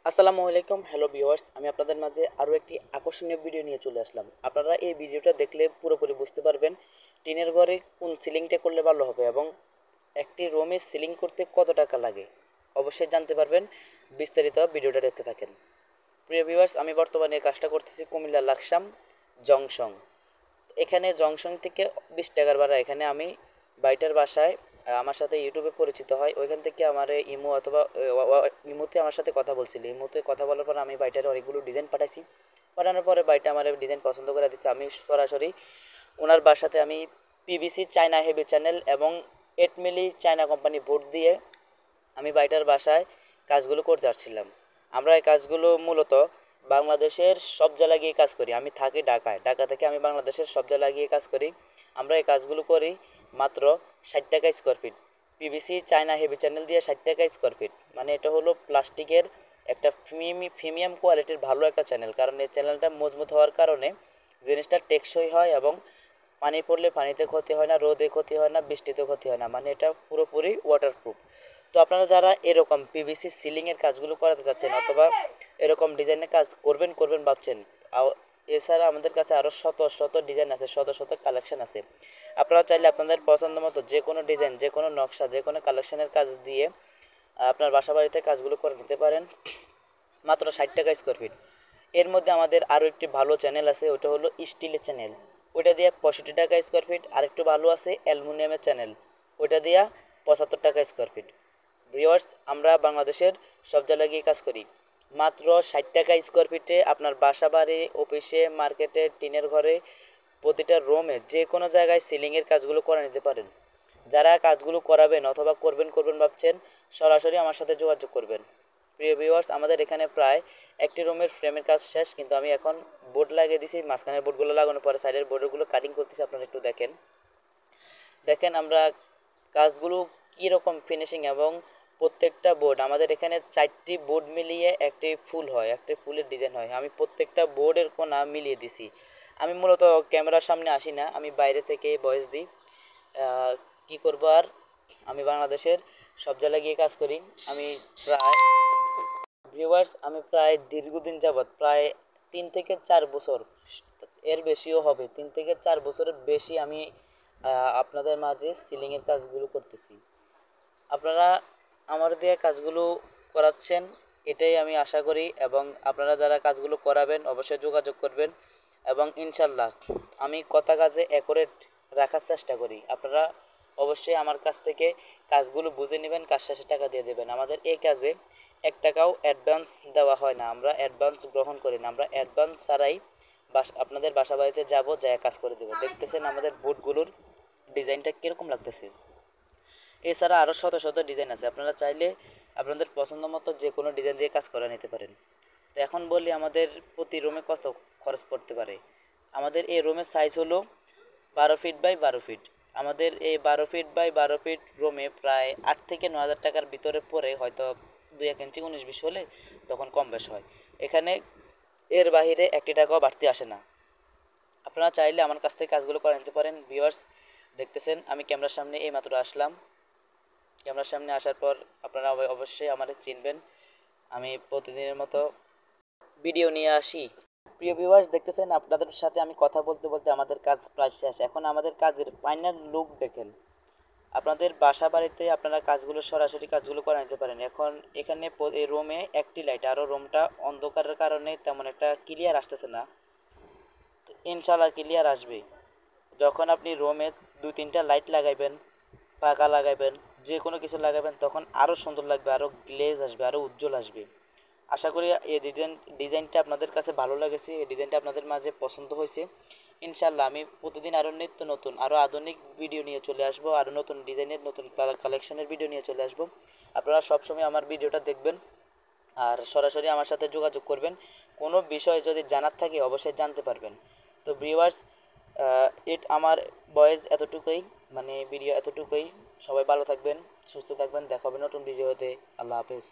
আসসালামু আলাইকুম, hello viewers. আমি আপনাদের মাঝে আরও একটি আকর্ষণীয় ভিডিও নিয়ে চলে আসলাম। আপনারা এই ভিডিওটা দেখলে পুরোপুরি বুঝতে পারবেন টিনের ঘরে কোন সিলিংটা করলে ভালো হবে এবং একটি রুমে সিলিং করতে কত টাকা লাগে। অবশ্যই জানতে পারবেন, বিস্তারিত ভিডিওটা দেখতে থাকেন। প্রিয় ভিউয়ার্স, আমি বর্তমানে এই কাজটা করতেছি কুমিল্লা লাকসাম জংশন। এখানে জংশন থেকে 20 টাকার ভাড়া। এখানে আমি বাইটার বাসায় আমার সাথে ইউটিউবে পরিচিত হয়, ওইখান থেকে আমার ইমো অথবা ইমোতে আমার সাথে কথা বলছিল। ইমোতে কথা বলার পর আমি বাইটার অনেকগুলো ডিজাইন পাঠাইছি। পাঠানোর পরে বাইটা আমার ডিজাইন পছন্দ করে দিচ্ছে। আমি সরাসরি ওনার বাসাতে আমি পিভিসি চায়না হেভি চ্যানেল এবং 8 মিলি চায়না কোম্পানি বোর্ড দিয়ে আমি বাইটার বাসায় কাজগুলো করতে আসছিলাম। আমরা এই কাজগুলো মূলত বাংলাদেশের সব জেলায় গিয়ে কাজ করি। আমি থাকি ঢাকায়, ঢাকা থেকে আমি বাংলাদেশের সব জেলায় গিয়ে কাজ করি। আমরা এই কাজগুলো করি মাত্র 60 টাকা square feet. PVC China heavy channel দিয়ে 60 টাকা স্কোয়ার ফিট, মানে এটা হলো প্লাস্টিকের একটা প্রিমিয়াম কোয়ালিটির ভালো একটা চ্যানেল। কারণ এই চ্যানেলটা মজবুত হওয়ার কারণে জিনিসটা টেকসই হয় এবং পানি পড়লে পানিতে ক্ষতি হয় না, রোদে ক্ষতি হয় না, বৃষ্টিতে ক্ষতি হয় না, মানে এটা পুরোপুরি ওয়াটারপ্রুফ। তো আপনারা যারা এরকম পিভিসি সিলিংয়ের কাজগুলো করাতে চাচ্ছেন অথবা এরকম ডিজাইনের কাজ করবেন ভাবছেন, এছাড়া আমাদের কাছে আরও শত শত ডিজাইন আছে, শত শত কালেকশন আছে। আপনারা চাইলে আপনাদের পছন্দ মতো যে কোনো ডিজাইন, যে কোনো নকশা, যে কোনো কালেকশনের কাজ দিয়ে আপনার বাসা বাড়িতে কাজগুলো করে নিতে পারেন মাত্র 60 টাকা স্কোয়ার ফিট। এর মধ্যে আমাদের আরও একটি ভালো চ্যানেল আছে, ওটা হলো স্টিলের চ্যানেল। ওইটা দিয়ে 65 টাকা স্কোয়ার ফিট। আরেকটু ভালো আছে অ্যালুমিনিয়ামের চ্যানেল, ওইটা দিয়া 75 টাকা স্কোয়ার ফিট। ভিউয়ার্স, আমরা বাংলাদেশের সব জায়গায় গিয়ে কাজ করি। মাত্র 60 টাকা স্কোয়ার ফিটে আপনার বাসা বাড়ি, অফিসে, মার্কেটে, টিনের ঘরে, প্রতিটা রুমে যে কোনো জায়গায় সিলিংয়ের কাজগুলো করে নিতে পারেন। যারা কাজগুলো করাবেন অথবা করবেন ভাবছেন, সরাসরি আমার সাথে যোগাযোগ করবেন। প্রিয় ভিউয়ার্স, আমাদের এখানে প্রায় একটি রুমের ফ্রেমের কাজ শেষ, কিন্তু আমি এখন বোর্ড লাগিয়ে দিয়েছি। মাঝখানের বোর্ডগুলো লাগানোর পরে সাইডের বোর্ডগুলো কাটিং করতেছি। আপনারা একটু দেখেন দেখেন আমরা কাজগুলো কীরকম ফিনিশিং, এবং প্রত্যেকটা বোর্ড আমাদের এখানে 4টি বোর্ড মিলিয়ে একটি ফুল হয়, একটি ফুলের ডিজাইন হয়। আমি প্রত্যেকটা বোর্ডের কোণা মিলিয়ে দিছি। আমি মূলত ক্যামেরার সামনে আসি না, আমি বাইরে থেকে ভয়েস দিই। কি করব আর, আমি বাংলাদেশের সব জায়গায় গিয়ে কাজ করি। আমি প্রায় ভিউয়ার্স, আমি প্রায় দীর্ঘদিন যাবৎ প্রায় 3 থেকে 4 বছর, এর বেশিও হবে, 3 থেকে 4 বছরের বেশি আমি আপনাদের মাঝে সিলিংয়ের কাজগুলো করতেছি। আপনারা আমার দিয়ে কাজগুলো করাচ্ছেন, এটাই আমি আশা করি। এবং আপনারা যারা কাজগুলো করাবেন অবশ্যই যোগাযোগ করবেন। এবং ইনশাল্লাহ আমি কথা কাজে অ্যাকুরেট রাখার চেষ্টা করি। আপনারা অবশ্যই আমার কাছ থেকে কাজগুলো বুঝে নেবেন, কাজ শেষে টাকা দিয়ে দেবেন। আমাদের এই কাজে 1 টাকাও অ্যাডভান্স দেওয়া হয় না, আমরা অ্যাডভান্স গ্রহণ করি না। আমরা অ্যাডভান্স ছাড়াই আপনাদের বাসা বাড়িতে যাবো, যায় কাজ করে দেবো। দেখতেছেন আমাদের বুটগুলোর ডিজাইনটা কীরকম লাগতেছে। এছাড়া আরও শত শত ডিজাইন আছে, আপনারা চাইলে আপনাদের পছন্দ মতো যে কোনো ডিজাইন দিয়ে কাজ করে নিতে পারেন। তো এখন বলি আমাদের প্রতি রুমে কত খরচ পড়তে পারে। আমাদের এই রুমের সাইজ হলো 12 ফিট বাই 12 ফিট। আমাদের এই 12 ফিট বাই 12 ফিট রুমে প্রায় 8 থেকে 9 হাজার টাকার ভিতরে পড়ে, হয়তো 2-1 ইঞ্চি 19-20 হলে তখন কম বেশ হয়। এখানে এর বাহিরে 1 টাকাও বাড়তি আসে না। আপনারা চাইলে আমার কাছ থেকে কাজগুলো করে নিতে পারেন। ভিউয়ার্স, দেখতেছেন আমি ক্যামেরার সামনে এইমাত্র আসলাম। ক্যামেরার সামনে আসার পর আপনারা অবশ্যই আমাদের চিনবেন। আমি প্রতিদিনের মতো ভিডিও নিয়ে আসি। প্রিয় ভিউয়ার্স, দেখতেছেন আপনাদের সাথে আমি কথা বলতে বলতে আমাদের কাজ প্রায় শেষ। এখন আমাদের কাজের ফাইনাল লুক দেখেন। আপনাদের বাসা বাড়িতে আপনারা কাজগুলো সরাসরি কাজগুলো করে নিতে পারেন। এখন এখানে এই রুমে একটি লাইট, আরও রুমটা অন্ধকারের কারণে তেমন একটা ক্লিয়ার আসতেছে না। তো ইনশাল্লাহ ক্লিয়ার আসবে যখন আপনি রুমে 2-3টা লাইট লাগাইবেন, পাখা লাগাইবেন, যে কোনো কিছু লাগাবেন, তখন আরও সুন্দর লাগবে, আরও গ্লেজ আসবে, আরও উজ্জ্বল আসবে। আশা করি এই ডিজাইনটা আপনাদের কাছে ভালো লেগেছে, এই ডিজাইনটা আপনাদের মাঝে পছন্দ হয়েছে। ইনশাল্লাহ আমি প্রতিদিন আরও নিত্য নতুন, আরও আধুনিক ভিডিও নিয়ে চলে আসবো, আরও নতুন ডিজাইনের, নতুন কালেকশনের ভিডিও নিয়ে চলে আসবো। আপনারা সবসময় আমার ভিডিওটা দেখবেন আর সরাসরি আমার সাথে যোগাযোগ করবেন। কোনো বিষয় যদি জানার থাকে অবশ্যই জানতে পারবেন। তো ভিউয়ার্স, আমার বয়েস এতটুকুই, মানে ভিডিও এতটুকুই। সবাই ভালো থাকবেন, সুস্থ থাকবেন, দেখা হবে নতুন ভিডিওতে। আল্লাহ হাফেজ।